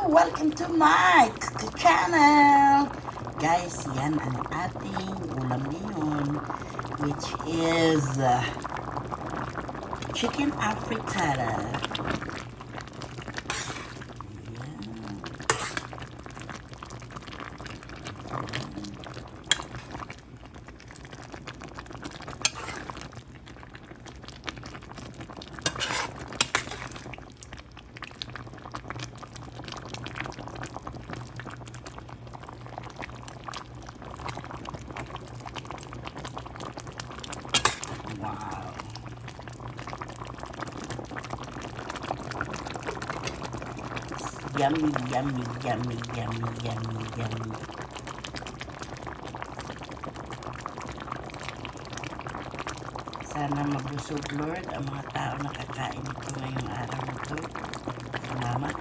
Welcome to my channel! Guys, yan ang ating ulam ngayon, which is chicken afritada. Wow. Yummy, yummy, yummy, yummy, yummy, yummy. Sana mabusog, Lord, ang mga tao na kakain ito ngayong araw na ito. Salamat.